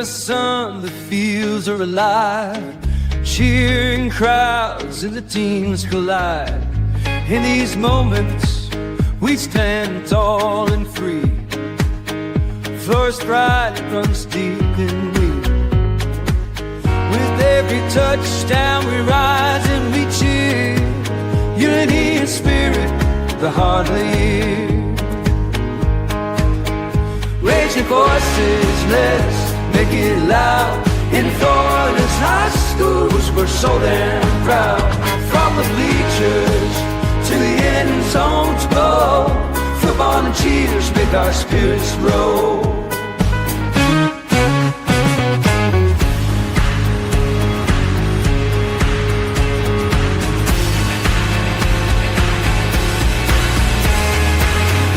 the sun, the fields are alive. Cheering crowds and the teams collide. In these moments, we stand tall and free. First pride runs deep in me. With every touchdown, we rise and we cheer. Unity and spirit, the heart of the year. Raise your voices, let's make it loud. In Florida's high schools, we're so damn proud. From the bleachers to the end zone to go, football and cheers make our spirits grow.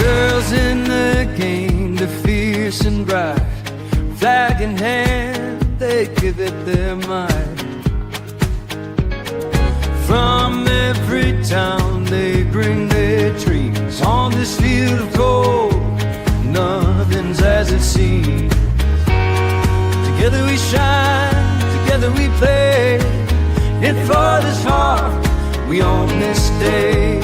Girls in the game, they're fierce and bright. Flag in hand, they give it their might. From every town they bring their dreams. On this field of gold, nothing's as it seems. Together we shine, together we play. In Florida's heart, we own this day.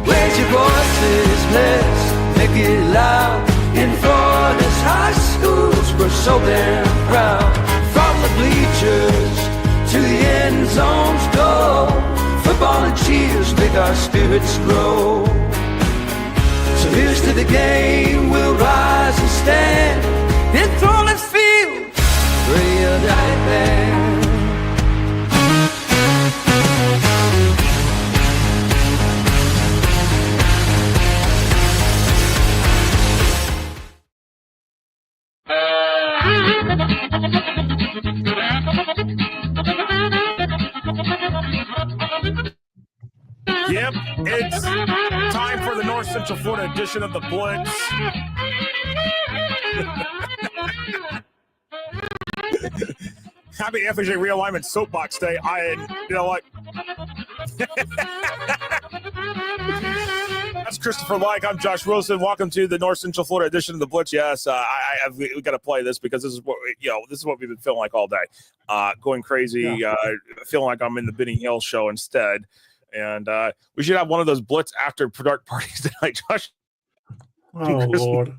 Raise your voices, let's make it loud. In Florida's high schools, we're so damn proud. From the bleachers to the end zones go, football and cheers make our spirits grow. So here's to the game, we'll rise and stand. In Florida's field, ready or die band. Yep, it's time for the North Central Florida edition of the Blitz. Happy FHSAA realignment soapbox day. That's Christopher Like. I'm Josh Wilson. Welcome to the North Central Florida edition of the Blitz. Yes, we got to play this because this is what we've been feeling like all day. Going crazy, feeling like I'm in the Benny Hill show instead. And we should have one of those Blitz after dark parties tonight, Josh. Oh, Lord.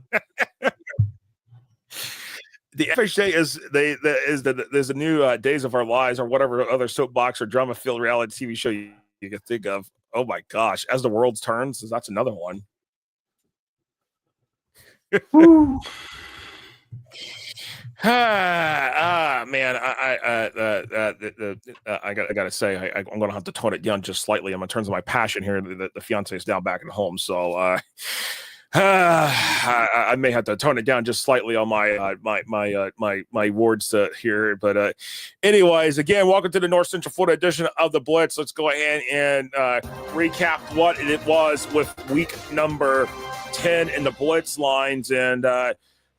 The FHSAA there's a new Days of Our Lives or whatever other soapbox or drama-filled reality TV show you can think of. Oh, my gosh. As the World Turns, that's another one. Man, I gotta say, I'm gonna have to tone it down just slightly. I'm in terms of my passion here. The fiance is down back at home, so I may have to tone it down just slightly on my words here. But anyways, again, welcome to the North Central Florida edition of the Blitz. Let's go ahead and recap what it was with week number 10 in the Blitz lines. And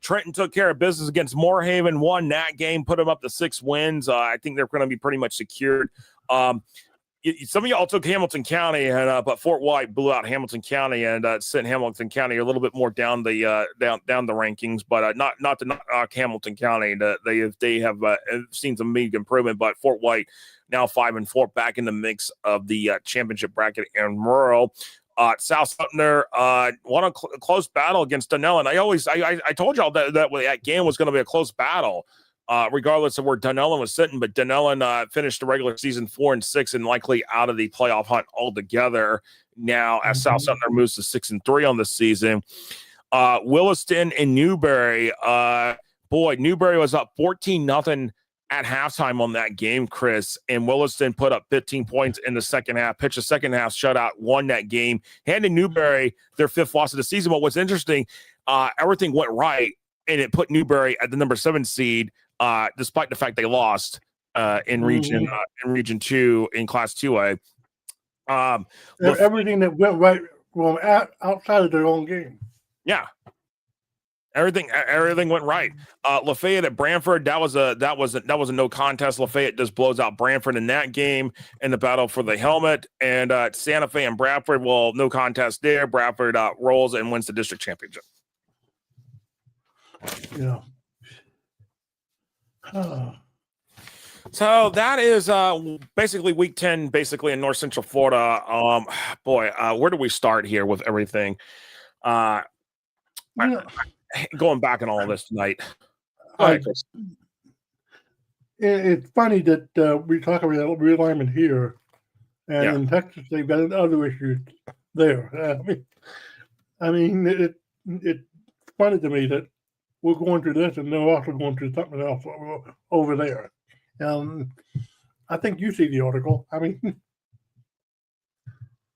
Trenton took care of business against Moorhaven, won that game, put them up to 6 wins. I think they're going to be pretty much secured. Some of y'all took Hamilton County, and but Fort White blew out Hamilton County and sent Hamilton County a little bit more down the rankings, but not to knock Hamilton County. They have seen some big improvement, but Fort White now 5-4, back in the mix of the championship bracket in rural. South Sumter won a close battle against Dunellen. I told y'all that game was going to be a close battle, regardless of where Dunellen was sitting. But Dunellen finished the regular season 4-6 and likely out of the playoff hunt altogether now, as South Sumter moves to 6-3 on the season. Williston and Newberry. Newberry was up 14-0 at halftime on that game, Chris, and Williston put up 15 points in the second half, pitched a second half shutout, won that game, handed Newberry their 5th loss of the season. But what's interesting, everything went right, and it put Newberry at the number 7 seed, despite the fact they lost in Region 2 in Class 2A. Everything that went right outside of their own game. Yeah. Everything went right. Lafayette at Bradford, that was a no contest. Lafayette just blows out Bradford in that game in the battle for the helmet. And Santa Fe and Bradford, well, no contest there. Bradford rolls and wins the district championship. Yeah. So that is basically week 10, basically in North Central Florida. Where do we start here with everything? Going back in all of this tonight. Go ahead, Chris. It's funny that we talk about realignment here, and in Texas they've got other issues there. I mean, it's funny to me that we're going through this, and they're also going through something else over there. I think you see the article. I mean,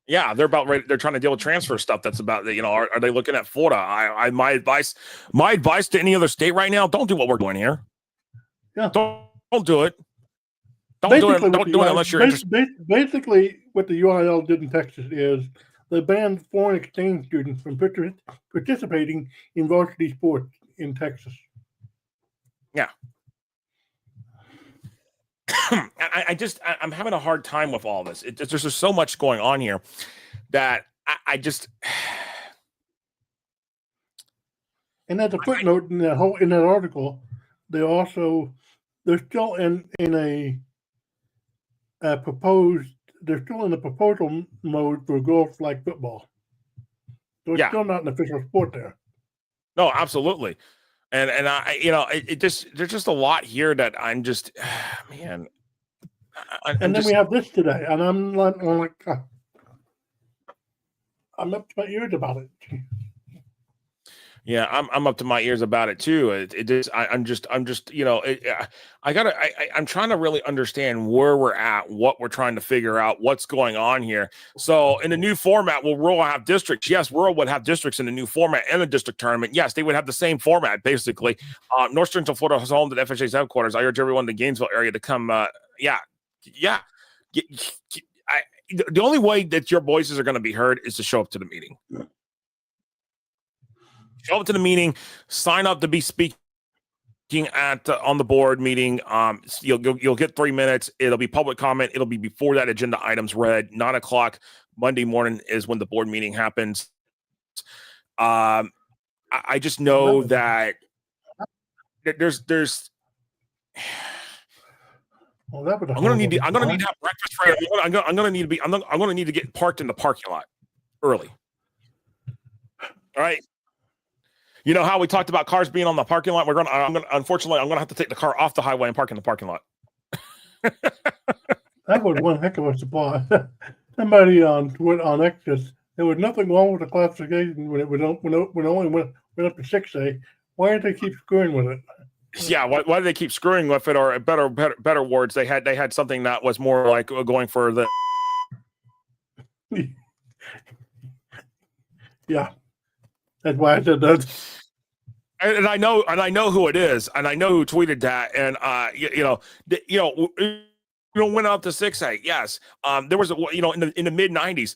yeah, they're about ready. They're trying to deal with transfer stuff. That's about, are they looking at Florida? My advice to any other state right now: don't do what we're doing here. Yeah, don't do it. Don't do it unless you're interested. Basically, what the UIL did in Texas is they banned foreign exchange students from participating in varsity sports in Texas. Yeah. I'm having a hard time with all this. There's just so much going on here that I just. And as a footnote in that article, they're still in a proposed. They're still in the proposal mode for girls flag football. So it's still not an official sport there. No, absolutely. And there's just a lot here that I'm just, man. We have this today, and I'm like, I'm up to my ears about it. Yeah, I'm up to my ears about it too. I'm trying to really understand where we're at, what we're trying to figure out, what's going on here. So in the new format, will rural have districts? Yes, rural would have districts in the new format and the district tournament. Yes, they would have the same format, basically. North Central Florida is home to the FHSAA headquarters. I urge everyone in the Gainesville area to come. The only way that your voices are going to be heard is to show up to the meeting. Show up to the meeting, sign up to be speaking on the board meeting. You'll get 3 minutes. It'll be public comment. It'll be before that agenda item's read. 9:00 Monday morning is when the board meeting happens. I just know that there's. Well, that would. I'm gonna need to have breakfast. I'm gonna need to get parked in the parking lot early. All right. You know how we talked about cars being on the parking lot? Unfortunately, I'm gonna have to take the car off the highway and park in the parking lot. That was one heck of a supply. Somebody on X says there was nothing wrong with the classification when it only went up to 6A. Why did they keep screwing with it? Yeah, why do they keep screwing with it? Or better words, they had something that was more like going for the. Yeah. That's why I said that. And I know who it is, and I know who tweeted that, and went up to 6A. Yes, there was in the mid 90s,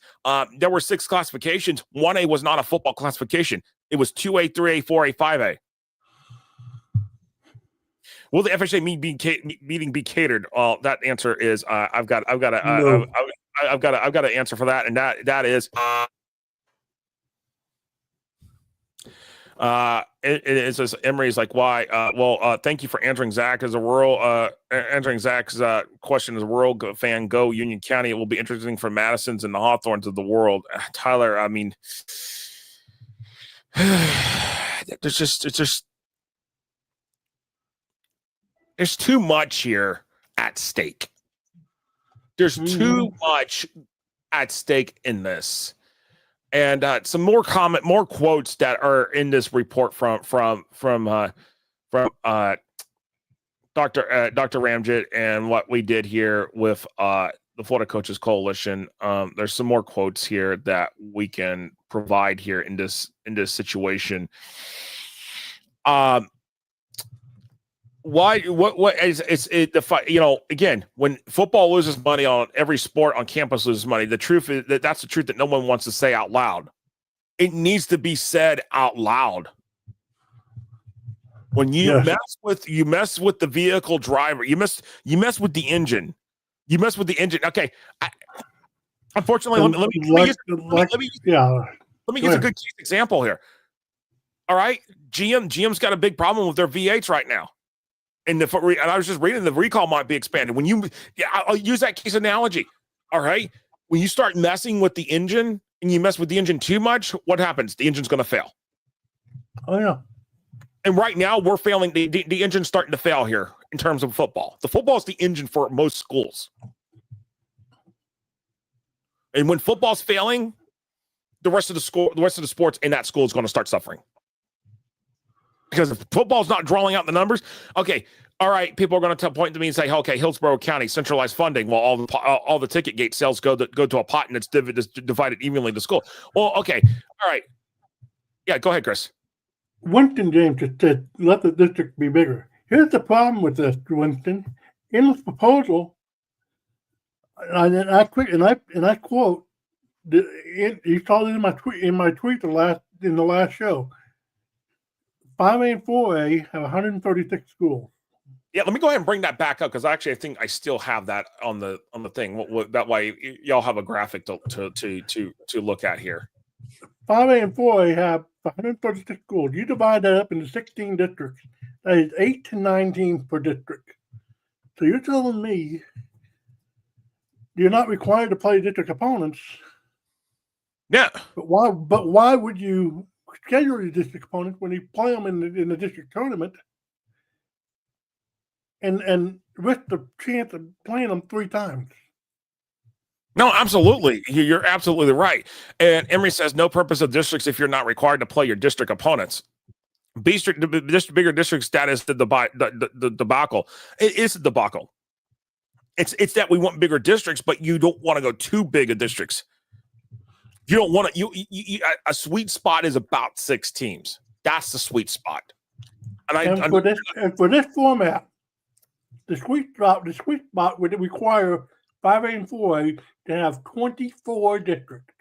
there were 6 classifications. 1A was not a football classification. It was 2A, 3A, 4A, 5A. Will the FHA meeting be catered? That answer is I've got an answer for that, and that is. It says Emery's like, why? Thank you for answering Zach as a rural answering Zach's question as a rural fan. Go Union County. It will be interesting for Madisons and the Hawthorns of the world. Tyler, I mean, there's too much here at stake. There's too much at stake in this. And some more quotes that are in this report from Dr. Ramjet and what we did here with the Florida Coaches Coalition. There's some more quotes here that we can provide here in this situation. Why? What is it? Again, when football loses money on every sport on campus loses money. The truth is that's the truth that no one wants to say out loud. It needs to be said out loud. When you mess with the vehicle driver, you mess with the engine. You mess with the engine. Okay. Unfortunately, let me use a good case example here. All right. GM's got a big problem with their V8s right now. And I was just reading the recall might be expanded. I'll use that case analogy. All right. When you start messing with the engine and you mess with the engine too much, what happens? The engine's going to fail. Oh, yeah. And right now we're failing. The engine's starting to fail here in terms of football. The football is the engine for most schools. And when football's failing, the rest of the sports in that school is going to start suffering. Because if football's not drawing out the numbers, okay, all right, people are going to point to me and say, okay, Hillsborough County, centralized funding, well, all the ticket gate sales go to a pot and it's divided evenly to school. Well, okay, all right. Yeah, go ahead, Chris. Winston James just said, let the district be bigger. Here's the problem with this, Winston. In this proposal, and I quote, you saw it in my tweet in the last show. 5A and 4A have 136 schools. Yeah, let me go ahead and bring that back up because I think I still have that on the thing. That way, y'all have a graphic to look at here. 5A and 4A have 136 schools. You divide that up into 16 districts. That is 8 to 9 teams per district. So you're telling me you're not required to play district opponents. Yeah. But why would you schedule your district opponents when you play them in the district tournament and risk the chance of playing them 3 times? No, absolutely. You're absolutely right. And Emory says no purpose of districts if you're not required to play your district opponents. Bigger district status, the debacle. It is a debacle. It's that we want bigger districts, but you don't want to go too big of districts. You don't want to. A sweet spot is about 6 teams. That's the sweet spot. And for this format, the sweet spot would require 5A and 4A to have 24 districts.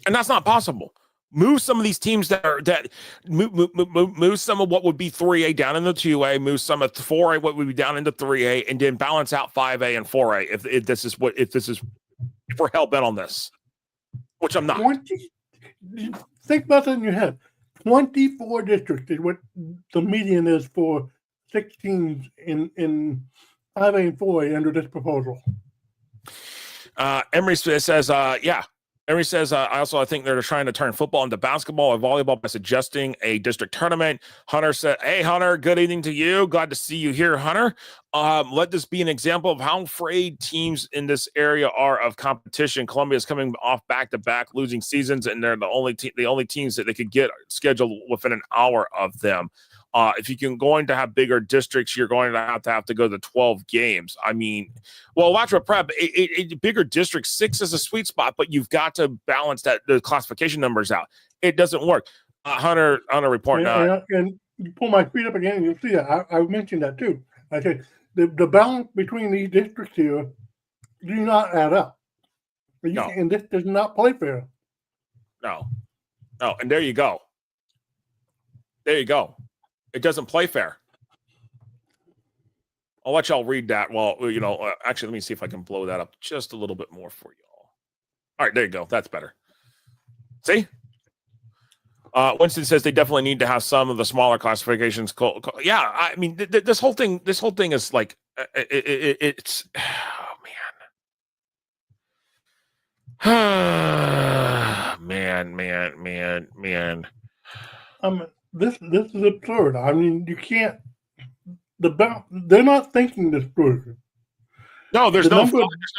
And that's not possible. Move some of these teams move some of what would be 3A down into 2A, move some of 4A what would be down into 3A, and then balance out 5A and 4A if we're hell bent on this, which I'm not. Think about that in your head. 24 districts is what the median is for 6 teams in 5A and 4A under this proposal. Emory says, yeah. Emory says, I think they're trying to turn football into basketball and volleyball by suggesting a district tournament. Hunter said, hey, Hunter, good evening to you. Glad to see you here, Hunter. Let this be an example of how afraid teams in this area are of competition. Columbia is coming off back-to-back losing seasons, and they're the only teams that they could get scheduled within an hour of them. If you're going to have bigger districts, you're going to have to go to 12 games. I mean, well, Alachua Prep, bigger districts, 6 is a sweet spot, but you've got to balance the classification numbers out. It doesn't work. Hunter report. And you pull my feet up again, and you'll see that. I mentioned that too. I said the balance between these districts here do not add up. No. And this does not play fair. No. And there you go. It doesn't play fair. I'll let y'all read that. Well, actually, let me see if I can blow that up just a little bit more for y'all. All right, there you go. That's better. See? Winston says they definitely need to have some of the smaller classifications. Yeah, I mean, this whole thing is like, it's, oh, man. man. This is absurd. I mean, you can't. They're not thinking this through. No, there's no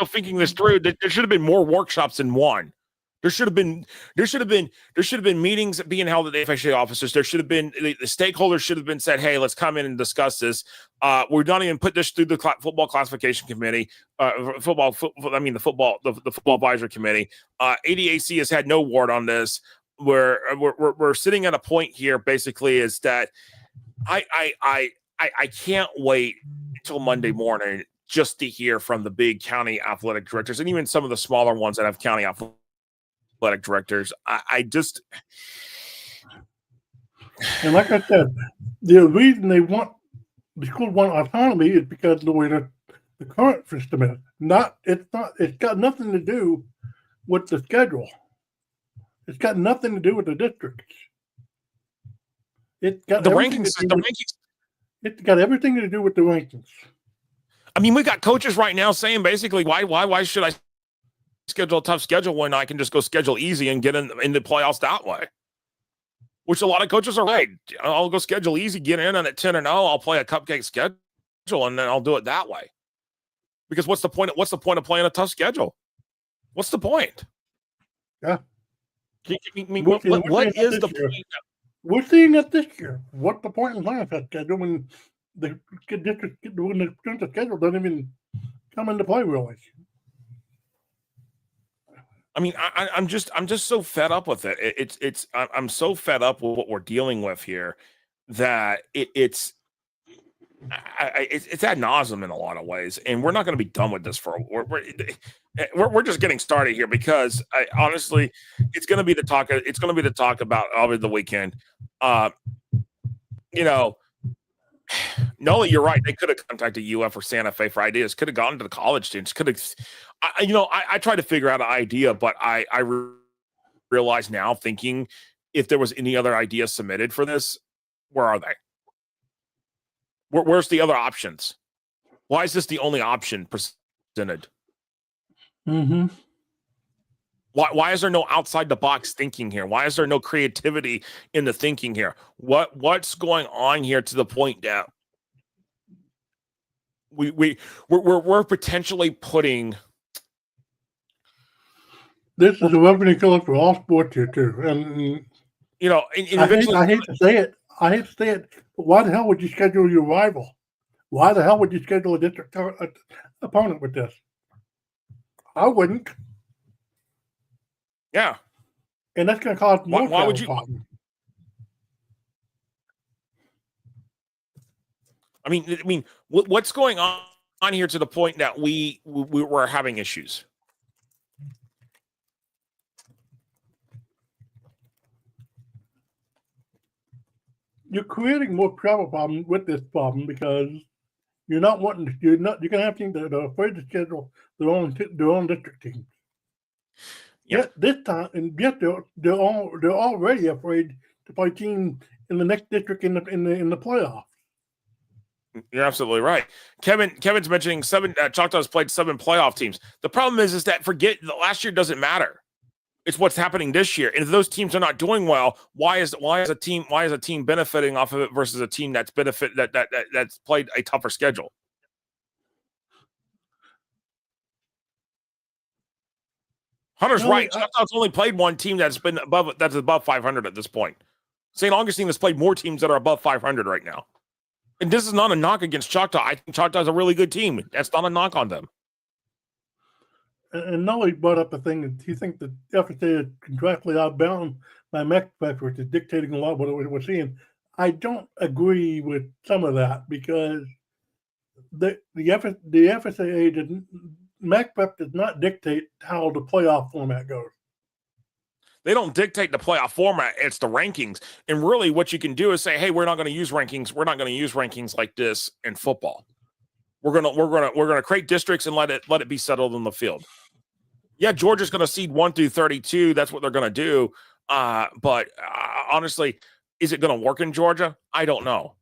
thinking this through. There should have been more workshops than one. There should have been meetings being held at the FHSAA offices. There should have been the stakeholders should have been said, hey, let's come in and discuss this. We're not even put this through the football classification committee. The football advisory committee. ADAC has had no word on this. We're sitting at a point here basically is that I can't wait until Monday morning just to hear from the big county athletic directors and even some of the smaller ones that have county athletic directors. I just, and like I said, the reason the schools want autonomy is because of the way the current system is. It's got nothing to do with the schedule. It's got nothing to do with the districts. It's got The everything rankings, to do the with- rankings. It's got everything to do with the rankings. I mean, we got coaches right now saying basically, why should I schedule a tough schedule when I can just go schedule easy and get in the playoffs that way? Which a lot of coaches are right. I'll go schedule easy, get in, and at 10-0, I'll play a cupcake schedule, and then I'll do it that way. Because what's the point? What's the point of playing a tough schedule? What's the point? Yeah. I mean, what is the point? We're seeing it this year. What's the point in playing that schedule when the district when the strength of schedule doesn't even come into play really? I mean, I'm just so fed up with it. I'm so fed up with what we're dealing with here that it's ad nauseum in a lot of ways, and we're not going to be done with this for we're just getting started here because honestly, it's going to be the talk. It's going to be the talk about over the weekend. You know, no, you're right. They could have contacted UF or Santa Fe for ideas. Could have gone to the college students. Could have, I tried to figure out an idea, but I realize now, thinking if there was any other ideas submitted for this, where are they? Where's the other options? Why is this the only option presented? Mm-hmm. Why is there no outside the box thinking here? Why is there no creativity in the thinking here? What's going on here to the point that we're potentially putting this is a revenue killer for all sports here too. And I hate to say it. But why the hell would you schedule your rival? Why the hell would you schedule a district opponent with this? I wouldn't. Yeah. And that's going to cause more why would you? problem. I mean, what's going on here to the point that we were having issues? You're creating more travel problem with this problem because you're going to have teams that are afraid to schedule their own district teams. Yet this time, and yet they're already afraid to play teams in the next district in the playoffs. You're absolutely right. Kevin's mentioning Choctaw's played 7 playoff teams. The problem is that last year doesn't matter. It's what's happening this year. And if those teams are not doing well, why is a team benefiting off of it versus a team that's that's played a tougher schedule? Hunter's right. Choctaw's only played one team that's above 500 at this point. St. Augustine has played more teams that are above 500 right now. And this is not a knock against Choctaw. I think Choctaw's a really good team. That's not a knock on them. And Nolly brought up a thing that he thinks that FHSAA is contractually outbound by MACPEC, which is dictating a lot of what we're seeing. I don't agree with some of that because the FHSAA didn't. MACPEC does not dictate how the playoff format goes. They don't dictate the playoff format. It's the rankings. And really what you can do is say, hey, we're not going to use rankings. We're not going to use rankings like this in football. We're gonna create districts and let it be settled in the field. Yeah, Georgia's going to seed 1 through 32. That's what they're going to do. But honestly, is it going to work in Georgia? I don't know.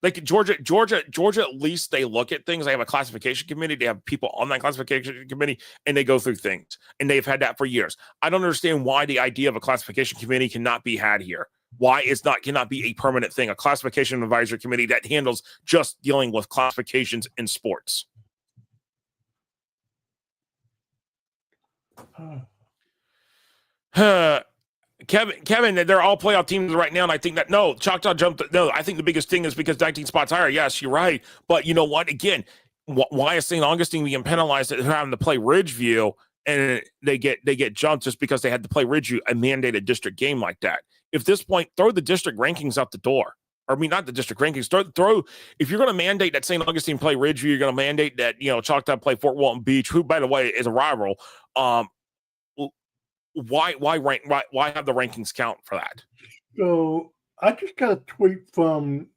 Like Georgia, at least they look at things. They have a classification committee. They have people on that classification committee, and they go through things. And they've had that for years. I don't understand why the idea of a classification committee cannot be had here. Why cannot be a permanent thing, a classification advisory committee that handles just dealing with classifications in sports. Kevin, they're all playoff teams right now, and I think that Choctaw jumped. No, I think the biggest thing is because 19 spots higher. Yes, you're right, but you know what? Again, why is St. Augustine being penalized for having to play Ridgeview, and they get jumped just because they had to play Ridgeview, a mandated district game like that? If this point, throw the district rankings out the door. Or, I mean, not the district rankings. Throw. If you're going to mandate that St. Augustine play Ridgeview, you're going to mandate that Choctaw play Fort Walton Beach, who, by the way, is a rival. Why have the rankings count for that? So I just got a tweet from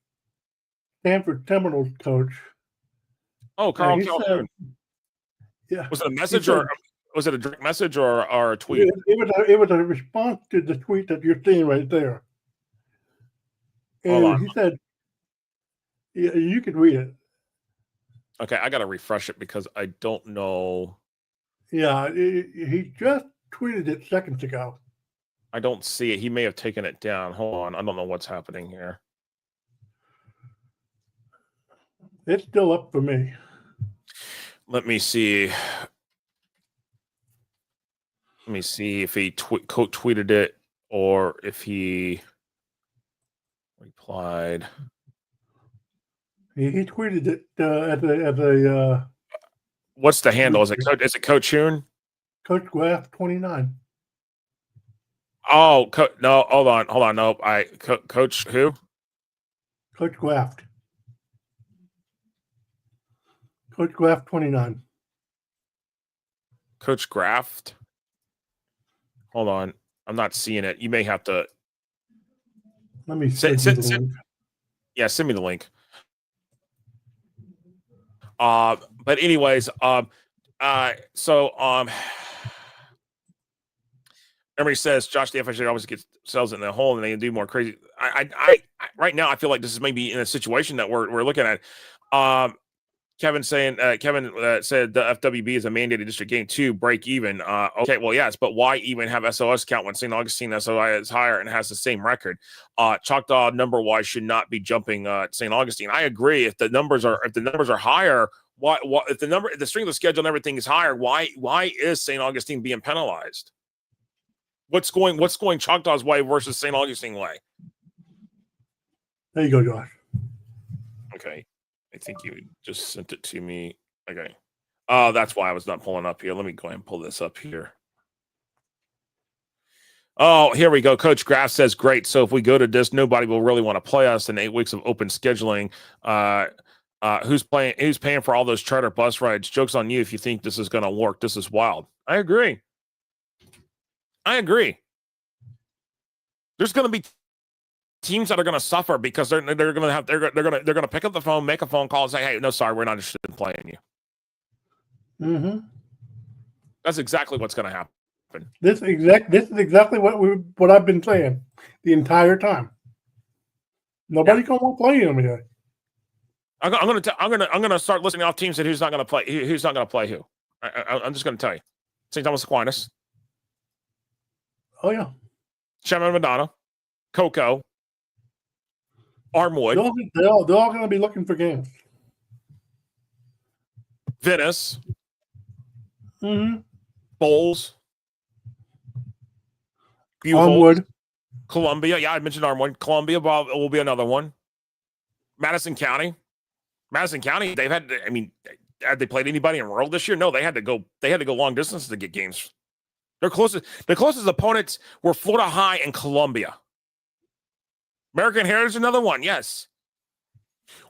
Stanford Seminoles coach. Oh, Carl Calhoun. Yeah. Was it a message or Was it a direct message or a tweet? It was a response to the tweet that you're seeing right there. Hold on. And he said, yeah, you can read it. Okay, I got to refresh it because I don't know. Yeah, he just tweeted it seconds ago. I don't see it. He may have taken it down. Hold on. I don't know what's happening here. It's still up for me. Let me see. Let me see if he tweeted it or if he replied. He tweeted it as a What's the handle? Is it Coach Hoon? Coach Graff 29. Oh, no, hold on. No, Coach who? Coach Graft. Coach Graft 29. Coach Graft. Hold on. I'm not seeing it. You may have to. Let me send you the link. Yeah, send me the link. But anyways, everybody says Josh the FHSAA always gets sells it in the hole and they do more crazy. I right now I feel like this is maybe in a situation that we're looking at. Kevin said the FWB is a mandated district game to break even. Okay, well, yes, but why even have SOS count when St. Augustine SOI is higher and has the same record? Choctaw number wise should not be jumping St. Augustine. I agree. If the numbers are higher, why if the strength of schedule and everything is higher, why is St. Augustine being penalized? What's going Choctaw's way versus St. Augustine way? There you go, Josh. Okay. I think you just sent it to me. Okay. Oh, that's why I was not pulling up here. Let me go ahead and pull this up here. Oh, here we go. Coach Graff says, great. So if we go to this, nobody will really want to play us in 8 weeks of open scheduling. Who's paying for all those charter bus rides? Joke's on you if you think this is going to work. This is wild. I agree. There's going to be teams that are going to suffer because they're going to pick up the phone, make a phone call, and say, "Hey, no, sorry, we're not interested in playing you." Mm-hmm. That's exactly what's going to happen. This is exactly what I've been saying the entire time. Nobody's going to want to play him here. I'm going to start listing off teams that who's not going to play who. I'm just going to tell you: St. Thomas Aquinas. Oh yeah, Sherman Madonna, Cocoa. Armwood. They're all going to be looking for games. Venice. Mm-hmm. Bowles. Armwood. Columbia. Yeah, I mentioned Armwood. Columbia will be another one. Madison County. They've had. I mean, had they played anybody in rural this year? No, they had to go long distance to get games. The closest opponents were Florida High and Columbia. American Heritage, another one. Yes.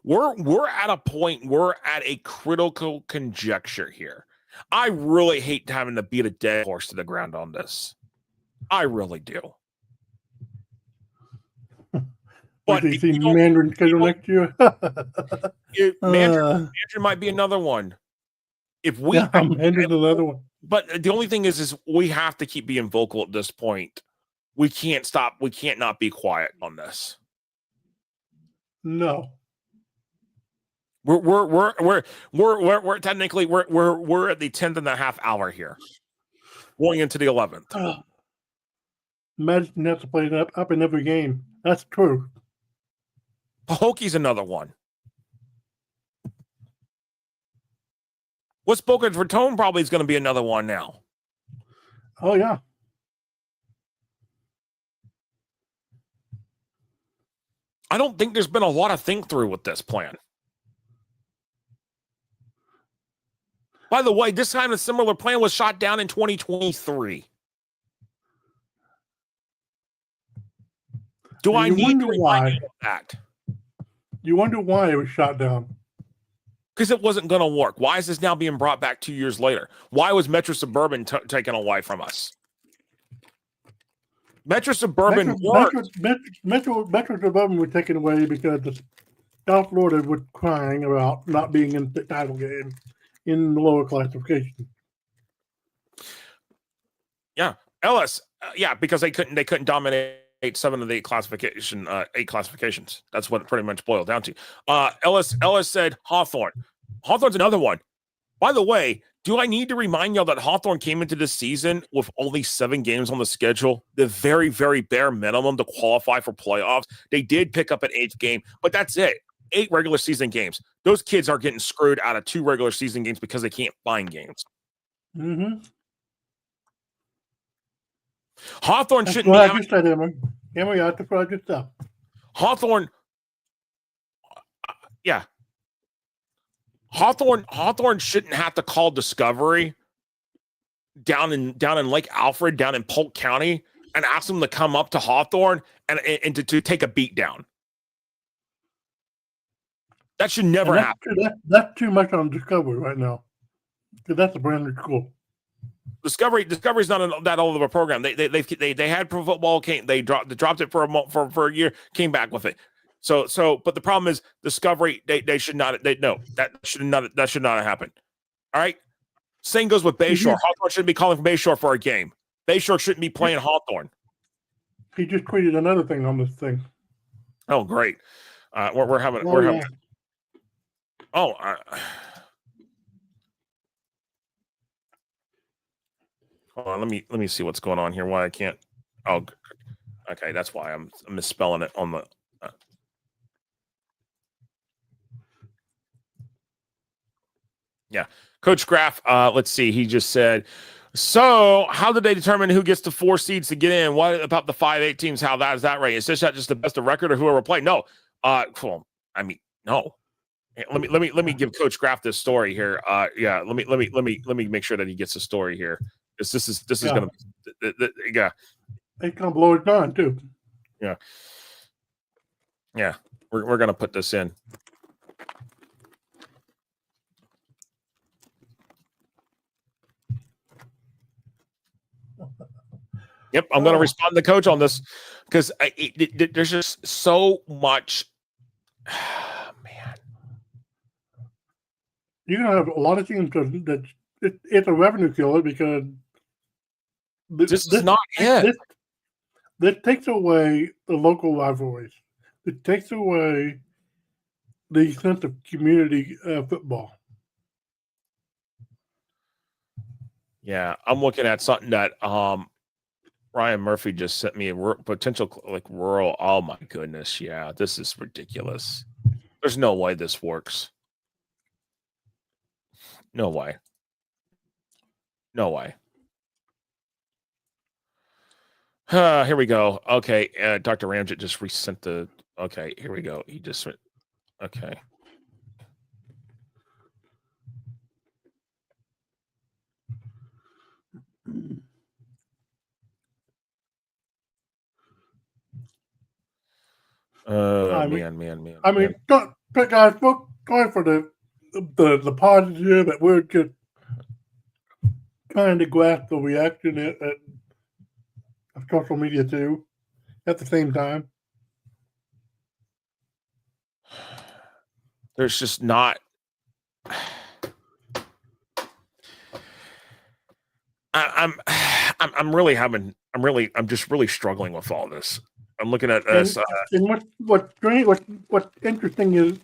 We're at a point, we're at a critical conjecture here. I really hate having to beat a dead horse to the ground on this. I really do. But you see Mandarin schedule next year? Mandarin might be another one. Mandarin's another one. But the only thing is we have to keep being vocal at this point. We can't stop. We can't not be quiet on this. No. We're technically we're at the 10th and a half hour here. Going into the 11th. Madison has to play it up in every game. That's true. Pahokie's another one. What's Boca Raton probably is going to be another one now. Oh yeah. I don't think there's been a lot of think through with this plan. By the way, this kind of similar plan was shot down in 2023. Do I need to remind you of that? You wonder why it was shot down. Because it wasn't going to work. Why is this now being brought back 2 years later? Why was Metro Suburban taken away from us? Metro Suburban Metro Suburban was taken away because the South Florida was crying about not being in the title game in the lower classification. Ellis, yeah, because they couldn't dominate 7 of the eight classifications. That's what it pretty much boiled down to. Ellis said Hawthorne. Hawthorne's another one. By the way, do I need to remind y'all that Hawthorne came into this season with only 7 games on the schedule, the very, very bare minimum to qualify for playoffs? They did pick up an 8th game, but that's it. 8 regular season games. Those kids are getting screwed out of 2 regular season games because they can't find games. Mm-hmm. Hawthorne That's shouldn't what be. I just said, Emma. Emma, you have to project stuff. Hawthorne, yeah. Hawthorne shouldn't have to call Discovery down in Lake Alfred, down in Polk County, and ask them to come up to Hawthorne and to take a beat down. That should never happen. That's too much on Discovery right now, because that's a brand new school. Discovery's not that old of a program. They had pro football. They dropped it for a year. Came back with it. So, but the problem is Discovery. They should not. That should not have happened. All right. Same goes with Bayshore. Hawthorne shouldn't be calling from Bayshore for a game. Bayshore shouldn't be playing Hawthorne. He just tweeted another thing on this thing. Oh, great. We're having. Oh. Hold on, let me see what's going on here. Why I can't? Oh, okay, that's why I'm misspelling it on the. Yeah, Coach Graff. Let's see. He just said. So, how did they determine who gets the 4 seeds to get in? What about the 5-8 teams? How is that right? Is this not just the best of record or whoever played? No. Cool. I mean, no. Let me give Coach Graff this story here. Yeah. Let me make sure that he gets the story here. This is gonna yeah. It's gonna blow it on too. Yeah. Yeah. We're gonna put this in. Yep, I'm gonna respond to Coach on this because there's just so much. Man, you're gonna have a lot of teams that it's a revenue killer because. This is not it. This takes away the local rivalries. It takes away the sense of community football. Yeah, I'm looking at something that Ryan Murphy just sent me a potential rural. Oh my goodness, yeah, this is ridiculous. There's no way this works. No way. No way. Here we go. Okay, Dr. Ramjet just resent the. Okay, here we go. He just. Okay. Man. I mean, guys, going for the positive that we're just trying to grasp the reaction at social media too at the same time. There's just not. I'm just really struggling with all this. I'm looking at this. And what's interesting is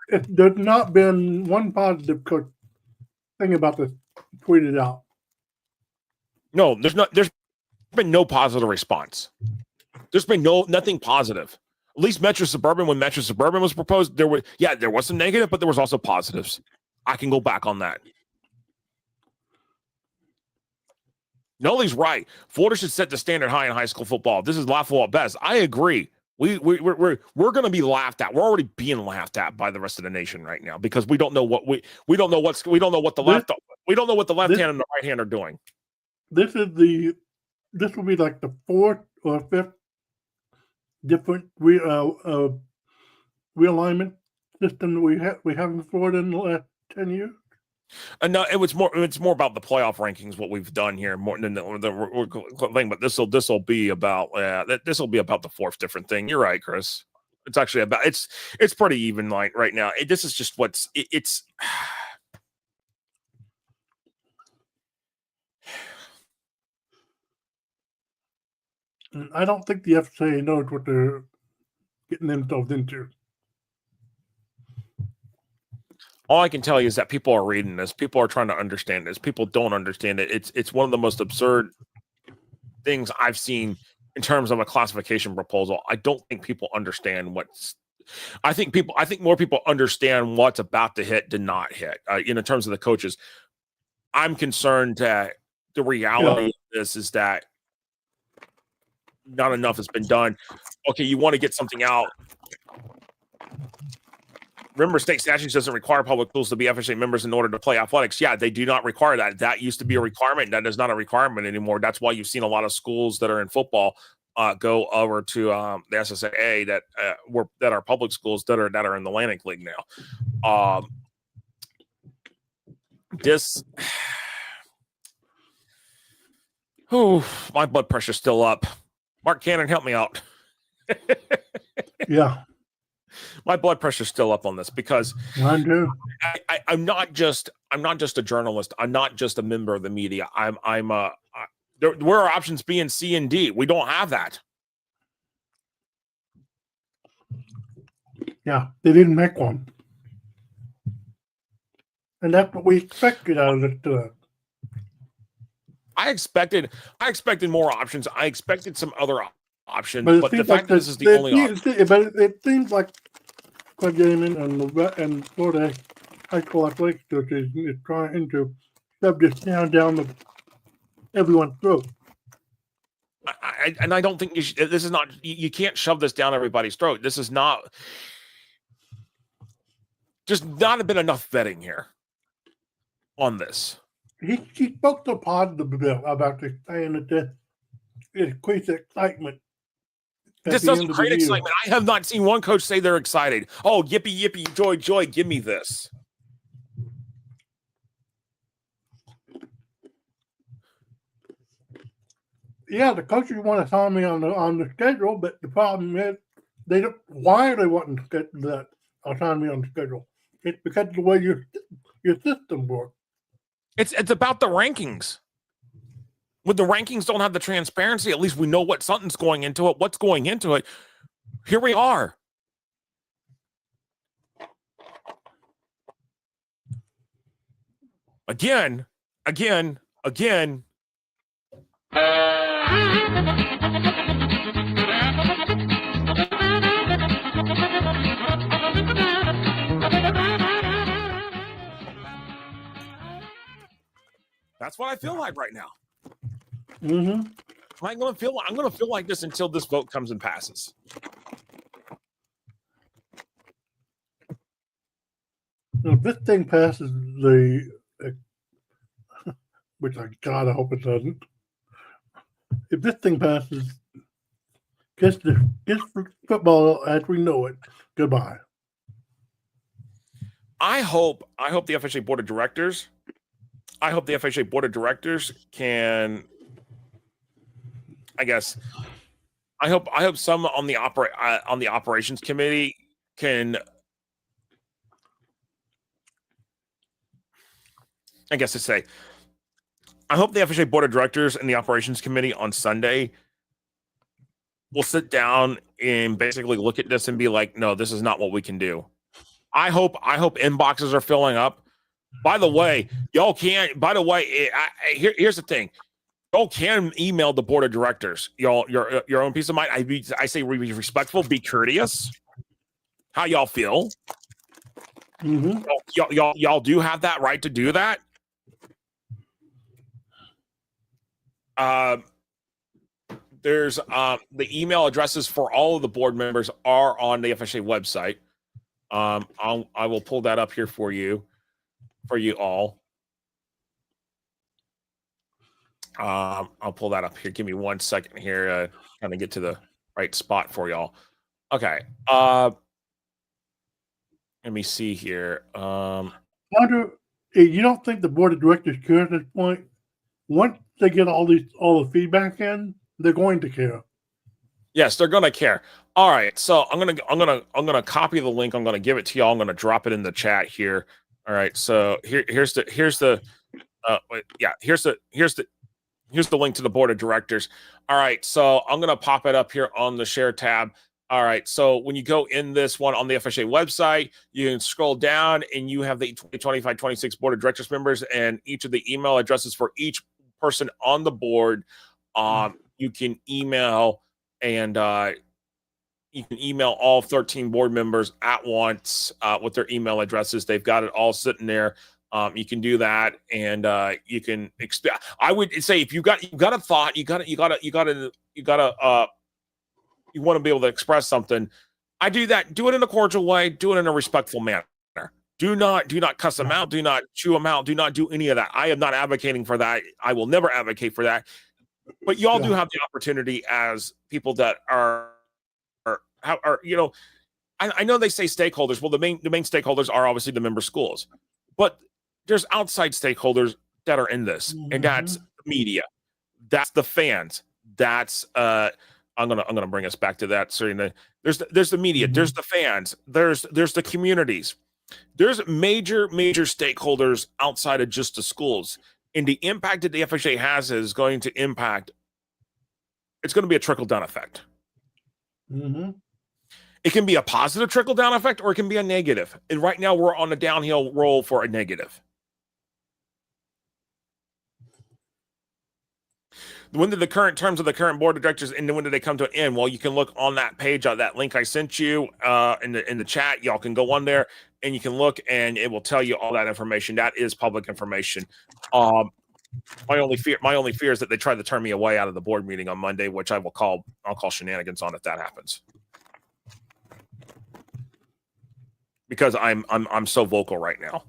there's not been one positive thing about this tweeted out. No, there's been no positive response. There's been nothing positive. At least Metro Suburban, when Metro Suburban was proposed, there was some negative, but there was also positives. I can go back on that. Nolly's right. Florida should set the standard high in high school football. This is laughable at best. I agree. We're going to be laughed at. We're already being laughed at by the rest of the nation right now because we don't know what the left hand and the right hand are doing. This will be like the 4th or 5th different realignment system we have in Florida in the last 10 years. No, it's more about the playoff rankings. What we've done here, more than the thing. But this will be about the 4th different thing. You're right, Chris. It's actually about it's pretty even right now. This is just it's. I don't think the FHSAA knows what they're getting themselves into. All I can tell you is that people are reading this. People are trying to understand this. People don't understand it. It's one of the most absurd things I've seen in terms of a classification proposal. I don't think people understand what's. I think more people understand what's about to hit than not hit. In terms of the coaches, I'm concerned that the reality of this is that not enough has been done. Okay, you want to get something out. Remember, state statutes doesn't require public schools to be FHA members in order to play athletics. Yeah, they do not require that. That used to be a requirement. That is not a requirement anymore. That's why you've seen a lot of schools that are in football go over to the FHSAA that are public schools that are in the Atlantic League now. My blood pressure's still up. Mark Cannon, help me out. Yeah. My blood pressure's still up on this because I do. I'm not just a journalist. I'm not just a member of the media. There are options B and C and D. We don't have that. Yeah, they didn't make one. And that's what we expected out of it. I expected more options. I expected some other options, but the fact like that this is the only option. But it seems like Craig Damon and Florida High School Athletics Coach is trying to shove this down everyone's throat. I don't think this is not. You can't shove this down everybody's throat. This is not. Just not been enough vetting here on this. He spoke so positive about this, saying that it increased excitement. This doesn't create excitement. I have not seen one coach say they're excited. Oh, yippee, yippee, joy, joy, give me this. Yeah, the coaches want to sign me on the schedule, but the problem is they don't. Why are they wanting to get that? Sign me on the schedule. It's because of the way your system works. It's about the rankings. When the rankings don't have the transparency, at least we know something's going into it, what's going into it. Here we are. Again. That's what I feel like right now. Mm-hmm. I'm gonna feel like this until this vote comes and passes. If this thing passes which I hope it doesn't. If this thing passes, kiss football as we know it goodbye. I hope the FHA board of directors. I hope the FHA board of directors can. I guess. I hope some on the operations committee can. I guess to say. I hope the FHA board of directors and the operations committee on Sunday will sit down and basically look at this and be like, no, this is not what we can do. I hope inboxes are filling up. By the way, y'all can. By the way, here's the thing: y'all can email the board of directors. Y'all, your own peace of mind. I say be respectful, be courteous. How y'all feel? Mm-hmm. Y'all do have that right to do that. There's the email addresses for all of the board members are on the FHA website. I will pull that up here for you all. I'll pull that up here. Give me 1 second here. Kind of get to the right spot for y'all. Okay. Let me see here. Andrew, you don't think the board of directors care at this point? Once they get all the feedback in, they're going to care. Yes, they're going to care. All right, so I'm gonna copy the link. I'm gonna give it to y'all. I'm gonna drop it in the chat here. All right, so here's the Here's the link to the board of directors. All right, so I'm going to pop it up here on the share tab. All right, so when you go in this one on the FHSAA website, you can scroll down and you have the 2025-26 board of directors members and each of the email addresses for each person on the board. You can email and you can email all 13 board members at once with their email addresses. They've got it all sitting there. You can do that, and you can. I would say if you got a thought, you want to be able to express something. I do that. Do it in a cordial way. Do it in a respectful manner. Do not cuss them out. Do not chew them out. Do not do any of that. I am not advocating for that. I will never advocate for that. But y'all do have the opportunity as people that are I know they say stakeholders. Well, the main stakeholders are obviously the member schools, but there's outside stakeholders that are in this, and that's the media, that's the fans, that's I'm gonna bring us back to that. So there's the media, there's the fans, there's the communities, there's major stakeholders outside of just the schools, and the impact that the FHA has is going to impact. It's going to be a trickle down effect. It can be a positive trickle down effect, or it can be a negative. And right now, we're on a downhill roll for a negative. When did the current terms of the current board of directors and when did they come to an end? Well, you can look on that page, that link I sent you in the chat. Y'all can go on there and you can look, and it will tell you all that information. That is public information. My only fear is that they try to turn me away out of the board meeting on Monday, which I'll call shenanigans on if that happens. Because I'm so vocal right now.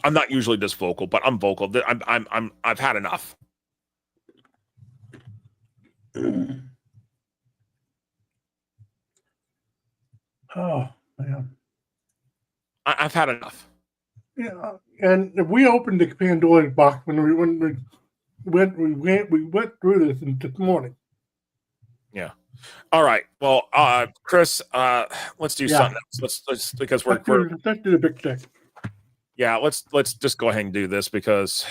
I'm not usually this vocal, but I'm vocal. I've had enough. Oh man, I've had enough. Yeah, and we opened the Pandora's box when we went through this morning. Yeah. All right. Well, Chris, let's do something else. Let's because let's do the big thing. Yeah, let's just go ahead and do this because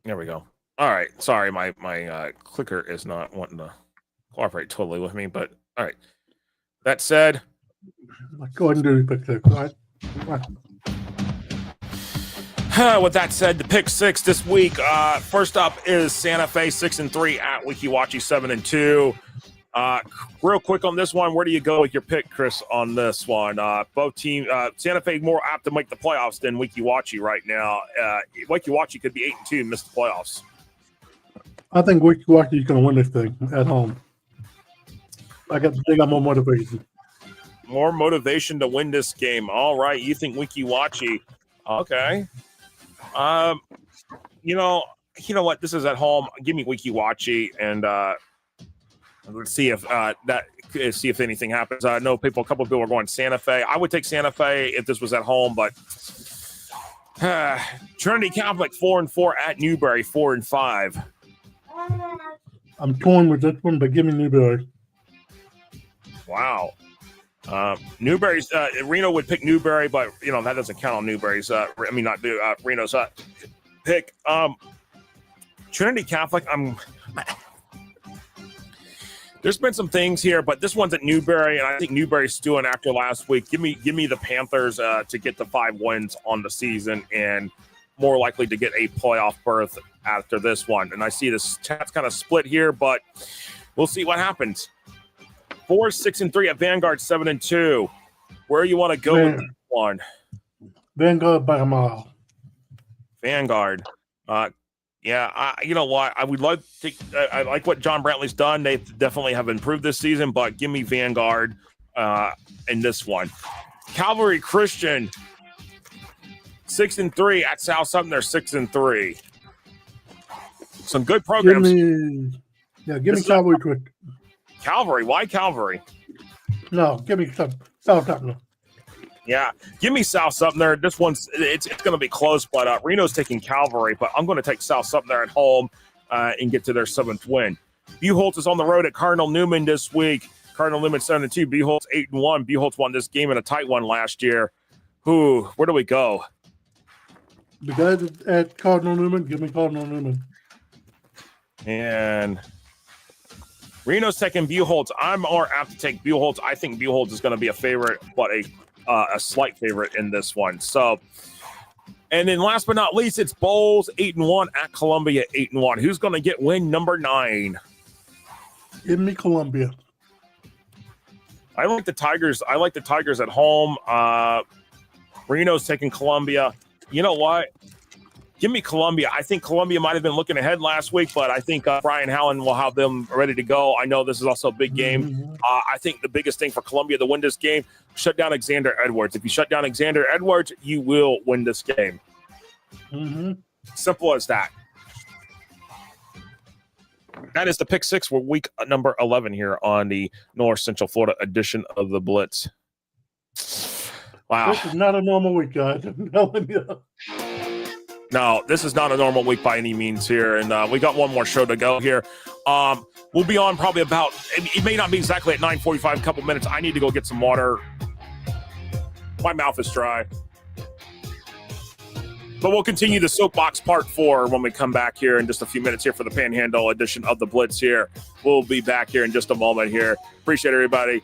there we go. All right. Sorry, my clicker is not wanting to cooperate totally with me, but all right. That said, go ahead and do the big thing. Go ahead. With that said, the pick six this week. First up is Santa Fe 6-3 at Weeki Wachee 7-2. Real quick on this one, where do you go with your pick, Chris? On this one, both teams, Santa Fe more apt to make the playoffs than Weeki Wachee right now. Weeki Wachee could be 8-2 and miss the playoffs. I think Weeki Wachee is going to win this thing at home. I got more motivation. More motivation to win this game. All right, you think Weeki Wachee? Okay. You know what? This is at home. Give me Weeki Wachee, and let's see if anything happens. I know a couple of people are going Santa Fe. I would take Santa Fe if this was at home, but Trinity Catholic 4-4 at Newberry 4-5. I'm torn with this one, but give me Newberry. Wow. Newberry's Reno would pick Newberry, but that doesn't count on Newberry's. Not Reno's pick. Trinity Catholic. There's been some things here, but this one's at Newberry, and I think Newberry's doing after last week. Give me the Panthers to get the 5 wins on the season and more likely to get a playoff berth after this one. And I see this chat's kind of split here, but we'll see what happens. 4-6-3 at Vanguard 7-2. Where you want to go with this one? Vanguard by a mile. Vanguard. You know what? I would love to. I like what John Brantley's done. They definitely have improved this season, but give me Vanguard in this one. Calvary Christian 6-3 at South Sumter 6-3. Some good programs. Give me Calvary Christian. Calvary. Why Calvary? No, give me South Sumter. Yeah, give me South Sumter. This one's it's going to be close, but Reno's taking Calvary, but I'm going to take South Sumter at home and get to their 7th win. Buchholz is on the road at Cardinal Newman this week. Cardinal Newman 7-2. Beholtz 8-1. Beholtz won this game in a tight one last year. Where do we go? The guys at Cardinal Newman, give me Cardinal Newman. And Reno's taking Beholtz. I'm more apt to take Beholtz. I think Beholtz is going to be a favorite, but a slight favorite in this one. So, and then last but not least, it's Bowles 8-1 at Columbia 8-1. Who's going to get win number 9? Give me Columbia. I like the Tigers. I like the Tigers at home. Reno's taking Columbia. You know what? Give me Columbia. I think Columbia might have been looking ahead last week, but I think Brian Howland will have them ready to go. I know this is also a big game. Mm-hmm. I think the biggest thing for Columbia to win this game, shut down Xander Edwards. If you shut down Xander Edwards, you will win this game. Mm-hmm. Simple as that. That is the pick 6 for week number 11 here on the North Central Florida edition of the Blitz. Wow. This is not a normal week, guys. I'm telling you. No, this is not a normal week by any means here, and we got one more show to go here. We'll be on probably about, it may not be exactly at 9:45, a couple minutes. I need to go get some water. My mouth is dry. But we'll continue the soapbox part 4 when we come back here in just a few minutes here for the Panhandle edition of the Blitz here. We'll be back here in just a moment here. Appreciate everybody.